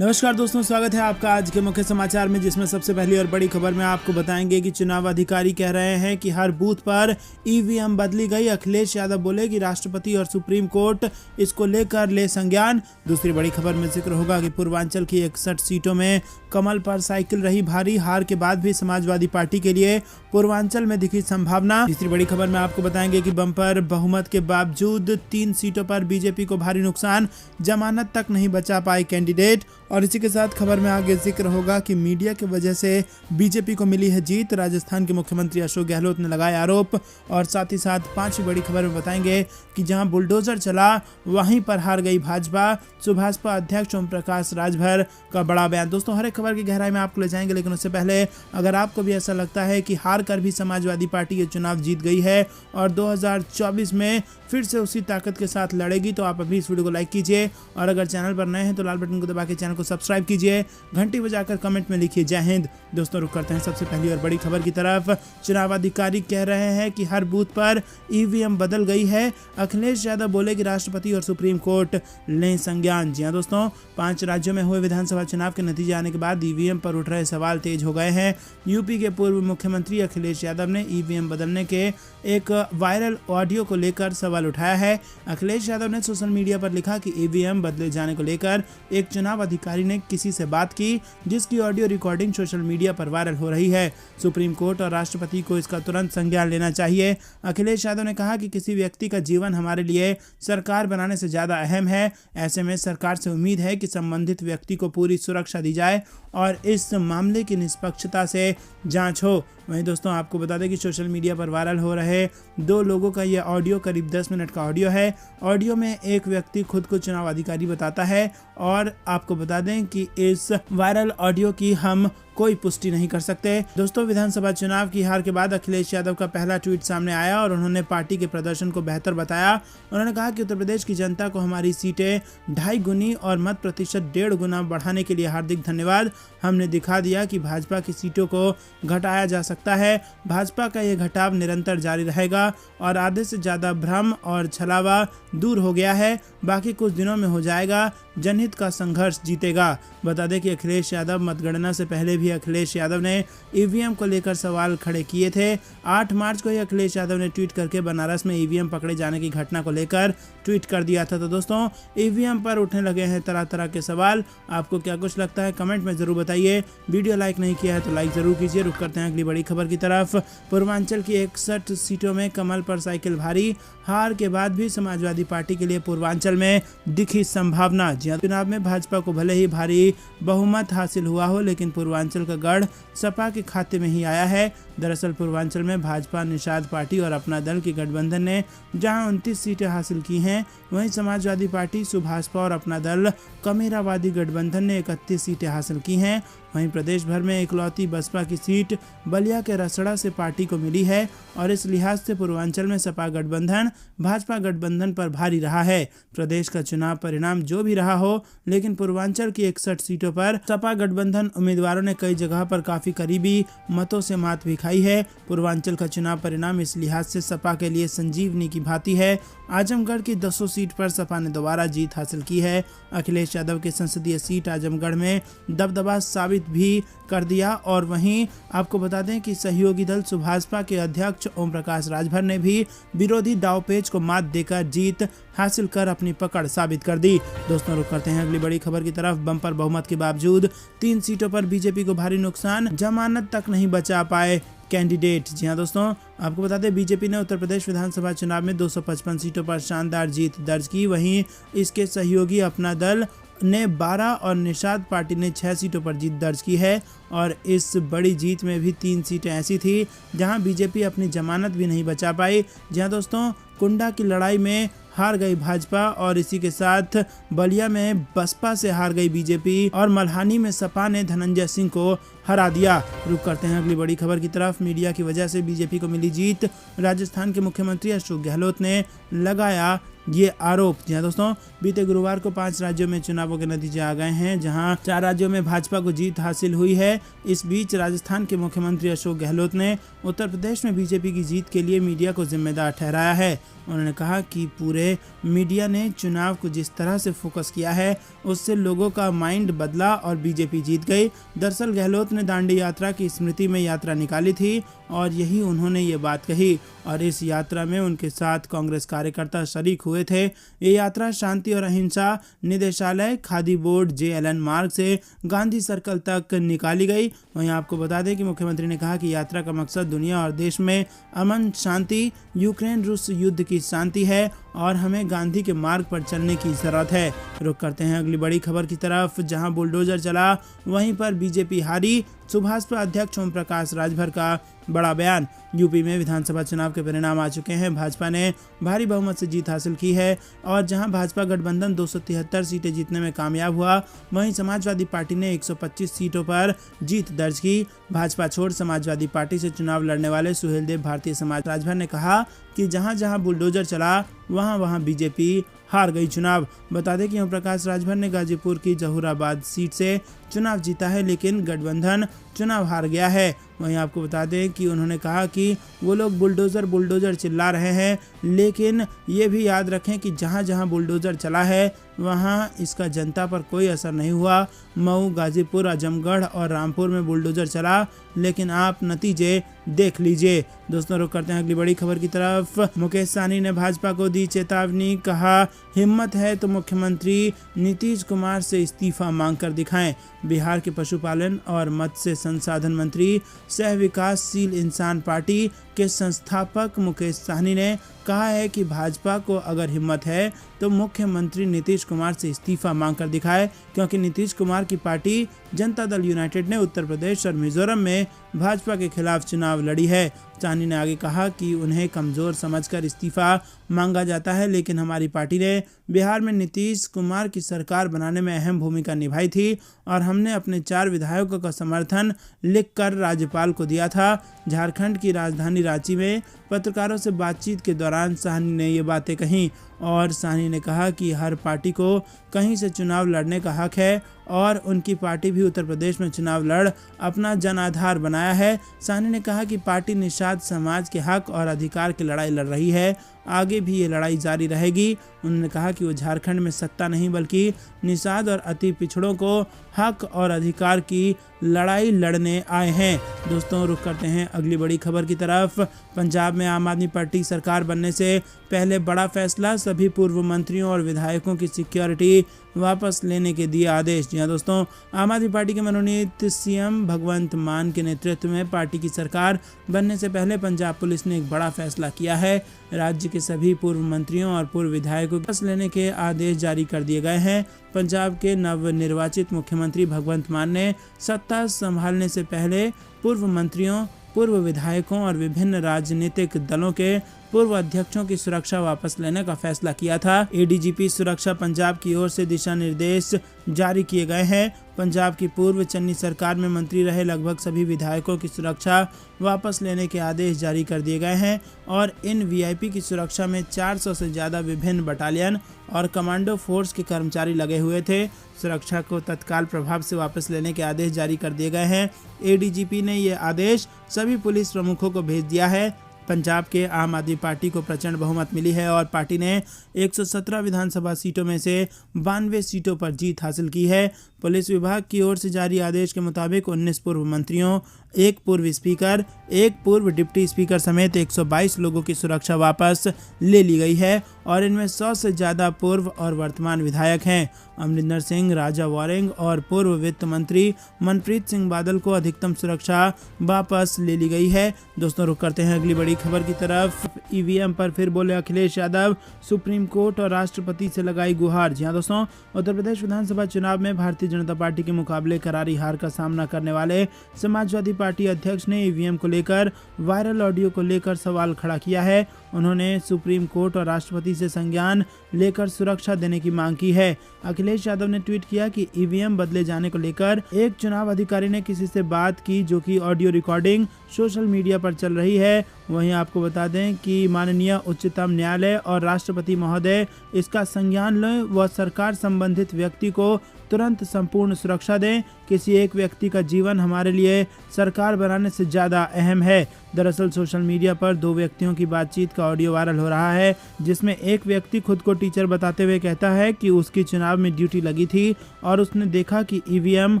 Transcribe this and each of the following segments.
नमस्कार दोस्तों, स्वागत है आपका आज के मुख्य समाचार में, जिसमें सबसे पहली और बड़ी खबर में आपको बताएंगे कि चुनाव अधिकारी कह रहे हैं कि हर बूथ पर ईवीएम बदली गई। अखिलेश यादव बोले कि राष्ट्रपति और सुप्रीम कोर्ट इसको लेकर ले संज्ञान। दूसरी बड़ी खबर में जिक्र होगा कि पूर्वांचल की 61 सीटों में कमल पर साइकिल रही भारी। हार के बाद भी समाजवादी पार्टी के लिए पूर्वांचल में दिखी संभावना। तीसरी बड़ी खबर में आपको बताएंगे कि बम्पर बहुमत के बावजूद 3 सीटों पर बीजेपी को भारी नुकसान, जमानत तक नहीं बचा पाए कैंडिडेट। और इसी के साथ खबर में आगे जिक्र होगा कि मीडिया की वजह से बीजेपी को मिली है जीत। राजस्थान के मुख्यमंत्री अशोक गहलोत ने लगाए आरोप। और साथ ही साथ 5वीं बड़ी खबर में बताएंगे कि जहां बुलडोजर चला वहीं पर हार गई भाजपा। सुभाषपा अध्यक्ष ओम प्रकाश राजभर का बड़ा बयान। दोस्तों, हर एक खबर की गहराई में आपको ले जाएंगे, लेकिन उससे पहले अगर आपको भी ऐसा लगता है कि हार कर भी समाजवादी पार्टी ये चुनाव जीत गई है और 2024 में फिर से उसी ताकत के साथ लड़ेगी, तो आप अभी इस वीडियो को लाइक कीजिए। और अगर चैनल पर नए हैं तो लाल बटन को दबा के चैनल को सब्सक्राइब कीजिए, घंटी बजाकर कमेंट में लिखिए जय हिंद। दोस्तों, रुक करते हैं सबसे पहली और बड़ी खबर की तरफ। चुनाव अधिकारी कह रहे हैं कि हर बूथ पर ईवीएम बदल गई है। अखिलेश यादव बोले कि राष्ट्रपति और सुप्रीम कोर्ट लें संज्ञान। जी हां दोस्तों, 5 राज्यों में हुए विधानसभा चुनाव के नतीजे आने के बाद ईवीएम पर उठ रहे सवाल तेज हो गए हैं। यूपी के पूर्व मुख्यमंत्री अखिलेश यादव ने ईवीएम बदलने के एक वायरल ऑडियो को लेकर सवाल उठाया है। अखिलेश यादव ने सोशल मीडिया पर लिखा कि ईवीएम बदले जाने को लेकर एक चुनाव अधिकारी ने किसी से बात की, जिसकी ऑडियो रिकॉर्डिंग सोशल मीडिया पर वायरल हो रही है। सुप्रीम कोर्ट और राष्ट्रपति को इसका तुरंत संज्ञान लेना चाहिए। अखिलेश यादव ने कहा कि किसी व्यक्ति का जीवन हमारे लिए सरकार बनाने से ज्यादा अहम है। ऐसे में सरकार से उम्मीद है कि संबंधित व्यक्ति को पूरी सुरक्षा दी जाए और इस मामले की निष्पक्षता से जांच हो। वहीं दोस्तों, आपको बता दें कि सोशल मीडिया पर वायरल हो रहे 2 लोगों का यह ऑडियो करीब 10 मिनट का ऑडियो है। ऑडियो में एक व्यक्ति खुद को चुनाव अधिकारी बताता है और आपको बता दें कि इस वायरल ऑडियो की हम कोई पुष्टि नहीं कर सकते। दोस्तों, विधानसभा चुनाव की हार के बाद अखिलेश यादव का पहला ट्वीट सामने आया और उन्होंने पार्टी के प्रदर्शन को बेहतर बताया। उन्होंने कहा कि उत्तर प्रदेश की जनता को हमारी सीटें 2.5 गुनी और मत प्रतिशत 1.5 गुना बढ़ाने के लिए हार्दिक धन्यवाद। हमने दिखा दिया कि भाजपा की सीटों को घटाया जा सकता है। भाजपा का यह घटाव निरंतर जारी रहेगा और आधे से ज्यादा भ्रम और छलावा दूर हो गया है। बाकी कुछ दिनों में हो जाएगा। जनहित का संघर्ष जीतेगा। बता दें कि अखिलेश यादव मतगणना से पहले भी अखिलेश यादव ने ईवीएम को लेकर सवाल खड़े किए थे। 8 मार्च को ही अखिलेश यादव ने ट्वीट करके बनारस में ईवीएम पकड़े जाने की घटना को लेकर ट्वीट कर दिया था। तो दोस्तों, ईवीएम पर उठने लगे हैं तरह तरह के सवाल। आपको क्या कुछ लगता है कमेंट में जरूर बताइए। वीडियो लाइक नहीं किया है तो लाइक जरूर कीजिए। रुक करते हैं अगली बड़ी खबर की तरफ। पूर्वांचल की 61 सीटों में कमल पर साइकिल भारी। हार के बाद भी समाजवादी पार्टी के लिए पूर्वांचल में दिखी संभावना। चुनाव में भाजपा को भले ही भारी बहुमत हासिल हुआ हो, लेकिन पूर्वांचल का गढ़ सपा के खाते में ही आया है। दरअसल पूर्वांचल में भाजपा, निषाद पार्टी और अपना दल की गठबंधन ने जहां 29 सीटें हासिल की हैं, वहीं समाजवादी पार्टी, सुभाषपा और अपना दल कमेरावादी गठबंधन ने 31 सीटें हासिल की हैं। वहीं प्रदेश भर में इकलौती बसपा की सीट बलिया के रसड़ा से पार्टी को मिली है और इस लिहाज से पूर्वांचल में सपा गठबंधन भाजपा गठबंधन पर भारी रहा है। प्रदेश का चुनाव परिणाम जो भी रहा हो, लेकिन पूर्वांचल की 61 सीटों पर सपा गठबंधन उम्मीदवारों ने कई जगह पर काफी करीबी मतों से मात भी खाई है। पूर्वांचल का चुनाव परिणाम इस लिहाज से सपा के लिए संजीवनी की भांति है। आजमगढ़ की 200 सीट पर सपा ने दोबारा जीत हासिल की है। अखिलेश यादव की संसदीय सीट आजमगढ़ में दबदबा साबित भी कर दिया। और वहीं आपको बता दें कि सहयोगी दल सुभाषपा के अध्यक्ष ओम प्रकाश राजभर ने भी विरोधी दांवपेच को मात देकर जीत हासिल कर अपनी पकड़ साबित कर दी। दोस्तों, रुक करते हैं अगली बड़ी खबर की तरफ। बम्पर बहुमत के बावजूद 3 सीटों पर बीजेपी को भारी नुकसान, जमानत तक नहीं बचा पाए कैंडिडेट। जी हां दोस्तों, आपको बता दें बीजेपी ने उत्तर प्रदेश विधानसभा चुनाव में 255 सीटों पर शानदार जीत दर्ज की। वहीं इसके सहयोगी अपना दल ने 12 और निषाद पार्टी ने 6 सीटों पर जीत दर्ज की है। और इस बड़ी जीत में भी 3 सीटें ऐसी थी जहां बीजेपी अपनी जमानत भी नहीं बचा पाई। जहां दोस्तों, कुंडा की लड़ाई में हार गई भाजपा और इसी के साथ बलिया में बसपा से हार गई बीजेपी और मल्हानी में सपा ने धनंजय सिंह को हरा दिया। रुक करते हैं अगली बड़ी खबर की तरफ। मीडिया की वजह से बीजेपी को मिली जीत। राजस्थान के मुख्यमंत्री अशोक गहलोत ने लगाया ये आरोप। जी हां दोस्तों, बीते गुरुवार को 5 राज्यों में चुनावों के नतीजे आ गए हैं, जहां 4 राज्यों में भाजपा को जीत हासिल हुई है। इस बीच राजस्थान के मुख्यमंत्री अशोक गहलोत ने उत्तर प्रदेश में बीजेपी की जीत के लिए मीडिया को जिम्मेदार ठहराया है। उन्होंने कहा कि पूरे मीडिया ने चुनाव को जिस तरह से फोकस किया है उससे लोगों का माइंड बदला और बीजेपी जीत गई। दरअसल गहलोत ने दांडी यात्रा की स्मृति में यात्रा निकाली थी और यही उन्होंने ये बात कही और इस यात्रा में उनके साथ कांग्रेस कार्यकर्ता शरीक हुए थे। ये यात्रा शांति और अहिंसा निदेशालय, खादी बोर्ड, JLN मार्ग से गांधी सर्कल तक निकाली गई। वहीं आपको बता दें कि मुख्यमंत्री ने कहा कि यात्रा का मकसद दुनिया और देश में अमन शांति, यूक्रेन रूस युद्ध की शांति है और हमें गांधी के मार्ग पर चलने की जरूरत है। रुक करते हैं अगली बड़ी खबर की तरफ, जहां बुलडोजर चला वहीं पर बीजेपी हारी। सुभाषपा अध्यक्ष ओम प्रकाश राजभर का बड़ा बयान। यूपी में विधानसभा चुनाव के परिणाम आ चुके हैं। भाजपा ने भारी बहुमत से जीत हासिल की है और जहां भाजपा गठबंधन 273 सीटें जीतने में कामयाब हुआ, वहीं समाजवादी पार्टी ने 125 सीटों पर जीत दर्ज की। भाजपा छोड़ समाजवादी पार्टी से चुनाव लड़ने वाले सुहेलदेव भारतीय समाज राजभर ने कहा कि जहां जहां बुलडोजर चला वहां वहां बीजेपी हार गई चुनाव। बता दें कि ओम प्रकाश राजभर ने गाजीपुर की जहूराबाद सीट से चुनाव जीता है लेकिन गठबंधन चुनाव हार गया है। वहीं आपको बता दें कि उन्होंने कहा कि वो लोग बुलडोजर बुलडोजर चिल्ला रहे हैं, लेकिन ये भी याद रखें कि जहां जहां बुलडोजर चला है वहां इसका जनता पर कोई असर नहीं हुआ। मऊ, गाजीपुर, आजमगढ़ और रामपुर में बुलडोजर चला, लेकिन आप नतीजे देख लीजिए। दोस्तों रुक करते हैं अगली बड़ी खबर की तरफ। मुकेश सहनी ने भाजपा को दी चेतावनी, कहा हिम्मत है तो मुख्यमंत्री नीतीश कुमार से इस्तीफा मांग कर दिखाएं। बिहार के पशुपालन और मत्स्य संसाधन मंत्री सह विकासशील इंसान पार्टी के संस्थापक मुकेश सहनी ने कहा है कि भाजपा को अगर हिम्मत है तो मुख्यमंत्री नीतीश कुमार से इस्तीफा मांग कर दिखाए, क्योंकि नीतीश कुमार की पार्टी जनता दल यूनाइटेड ने उत्तर प्रदेश और मिजोरम में भाजपा के खिलाफ चुनाव लड़ी है। सहनी ने आगे कहा कि उन्हें कमजोर समझकर इस्तीफा मांगा जाता है, लेकिन हमारी पार्टी ने बिहार में नीतीश कुमार की सरकार बनाने में अहम भूमिका निभाई थी और हमने अपने 4 विधायकों का समर्थन लिखकर राज्यपाल को दिया था। झारखंड की राजधानी रांची में पत्रकारों से बातचीत के दौरान सहनी ने ये बातें कहीं और सहनी ने कहा कि हर पार्टी को कहीं से चुनाव लड़ने का हक है और उनकी पार्टी भी उत्तर प्रदेश में चुनाव लड़ अपना जन आधार बनाया है। सहनी ने कहा कि पार्टी निषाद समाज के हक और अधिकार की लड़ाई लड़ रही है, आगे भी ये लड़ाई जारी रहेगी। उन्होंने कहा कि वो झारखंड में सत्ता नहीं बल्कि निषाद और अति पिछड़ों को हक और अधिकार की लड़ाई लड़ने आए हैं। दोस्तों रुक करते हैं अगली बड़ी खबर की तरफ। पंजाब में आम आदमी पार्टी सरकार बनने से पहले बड़ा फैसला, सभी पूर्व मंत्रियों और विधायकों की सिक्योरिटी वापस लेने के दिए आदेश। जी हाँ दोस्तों, आम आदमी पार्टी के मनोनीत CM भगवंत मान के नेतृत्व में पार्टी की सरकार बनने से पहले पंजाब पुलिस ने एक बड़ा फैसला किया है। राज्य के सभी पूर्व मंत्रियों और पूर्व विधायकों को वापस लेने के आदेश जारी कर दिए गए हैं। पंजाब के नवनिर्वाचित मुख्यमंत्री भगवंत मान ने सत्ता संभालने से पहले पूर्व मंत्रियों, पूर्व विधायकों और विभिन्न राजनीतिक दलों के पूर्व अध्यक्षों की सुरक्षा वापस लेने का फैसला किया था। ADGP सुरक्षा पंजाब की ओर से दिशा निर्देश जारी किए गए हैं। पंजाब की पूर्व चन्नी सरकार में मंत्री रहे लगभग सभी विधायकों की सुरक्षा वापस लेने के आदेश जारी कर दिए गए हैं और इन VIP की सुरक्षा में 400 से ज़्यादा विभिन्न बटालियन और कमांडो फोर्स के कर्मचारी लगे हुए थे। सुरक्षा को तत्काल प्रभाव से वापस लेने के आदेश जारी कर दिए गए हैं। ADGP ने ये आदेश सभी पुलिस प्रमुखों को भेज दिया है। पंजाब के आम आदमी पार्टी को प्रचंड बहुमत मिली है और पार्टी ने 117 विधानसभा सीटों में से 92 सीटों पर जीत हासिल की है। पुलिस विभाग की ओर से जारी आदेश के मुताबिक 19 पूर्व मंत्रियों, 1 पूर्व स्पीकर, 1 पूर्व डिप्टी स्पीकर समेत 122 लोगों की सुरक्षा वापस ले ली गई है और इनमें 100 से ज़्यादा पूर्व और वर्तमान विधायक हैं। अमरिंदर सिंह, राजा वारिंग और पूर्व वित्त मंत्री मनप्रीत सिंह बादल को अधिकतम सुरक्षा वापस ले ली गई है। दोस्तों रुक करते हैं अगली बड़ी खबर की तरफ। EVM पर फिर बोले अखिलेश यादव, सुप्रीम कोर्ट और राष्ट्रपति से लगाई गुहार। जी हाँ दोस्तों, उत्तर प्रदेश विधानसभा चुनाव में भारतीय जनता पार्टी के मुकाबले करारी हार का सामना करने वाले समाजवादी पार्टी अध्यक्ष ने EVM को लेकर वायरल ऑडियो को लेकर सवाल खड़ा किया है। उन्होंने सुप्रीम कोर्ट और राष्ट्रपति से संज्ञान लेकर सुरक्षा देने की मांग की है। अखिलेश यादव ने ट्वीट किया कि EVM बदले जाने को लेकर एक चुनाव अधिकारी ने किसी से बात की जो कि ऑडियो रिकॉर्डिंग सोशल मीडिया पर चल रही है। वहीं आपको बता दें कि माननीय उच्चतम न्यायालय और राष्ट्रपति महोदय इसका संज्ञान लें व सरकार संबंधित व्यक्ति को तुरंत संपूर्ण सुरक्षा दें। किसी एक व्यक्ति का जीवन हमारे लिए सरकार बनाने से ज़्यादा अहम है। दरअसल सोशल मीडिया पर दो व्यक्तियों की बातचीत का ऑडियो वायरल हो रहा है, जिसमें एक व्यक्ति खुद को टीचर बताते हुए कहता है कि उसकी चुनाव में ड्यूटी लगी थी और उसने देखा कि ईवीएम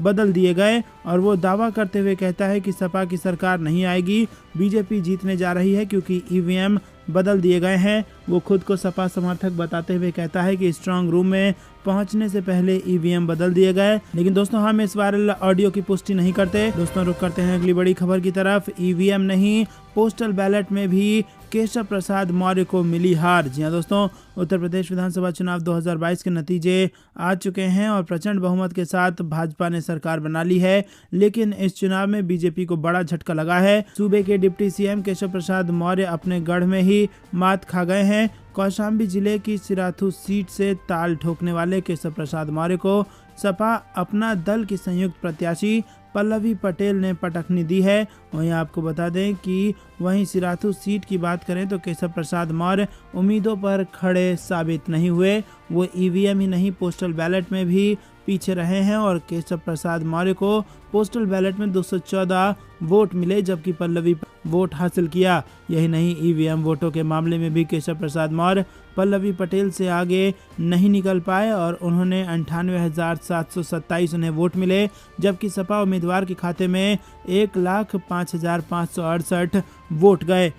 बदल दिए गए, और वो दावा करते हुए कहता है कि सपा की सरकार नहीं आएगी, बीजेपी जीतने जा रही है क्योंकि ईवीएम बदल दिए गए हैं। वो खुद को सपा समर्थक बताते हुए कहता है कि स्ट्रांग रूम में पहुंचने से पहले ईवीएम बदल दिए गए। लेकिन दोस्तों, हम इस वायरल ऑडियो की पुष्टि नहीं करते। दोस्तों, रुक करते हैं अगली बड़ी खबर की तरफ। ईवीएम नहीं, पोस्टल बैलेट में भी केशव प्रसाद मौर्य को मिली हार। जी हां दोस्तों, उत्तर प्रदेश विधानसभा चुनाव 2022 के नतीजे आ चुके हैं और प्रचंड बहुमत के साथ भाजपा ने सरकार बना ली है। लेकिन इस चुनाव में बीजेपी को बड़ा झटका लगा है। सूबे के डिप्टी सीएम केशव प्रसाद मौर्य अपने गढ़ में ही मात खा गए हैं। कौशाम्बी जिले की सिराथू सीट से ताल ठोकने वाले केशव प्रसाद मौर्य को सपा अपना दल की संयुक्त प्रत्याशी पल्लवी पटेल ने पटखनी दी है। वहीं आपको बता दें कि वहीं सिराथू सीट की बात करें तो केशव प्रसाद मौर्य उम्मीदों पर खड़े साबित नहीं हुए। वो ईवीएम ही नहीं, पोस्टल बैलेट में भी पीछे रहे हैं और केशव प्रसाद मौर्य को पोस्टल बैलेट में 214 वोट मिले, जबकि पल्लवी वोट हासिल किया। यही नहीं, ईवीएम वोटों के मामले में भी केशव प्रसाद मौर्य पल्लवी पटेल से आगे नहीं निकल पाए और उन्होंने 98,727 उन्हें वोट मिले, जबकि सपा उम्मीदवार के खाते में 1,05,568 वोट गए।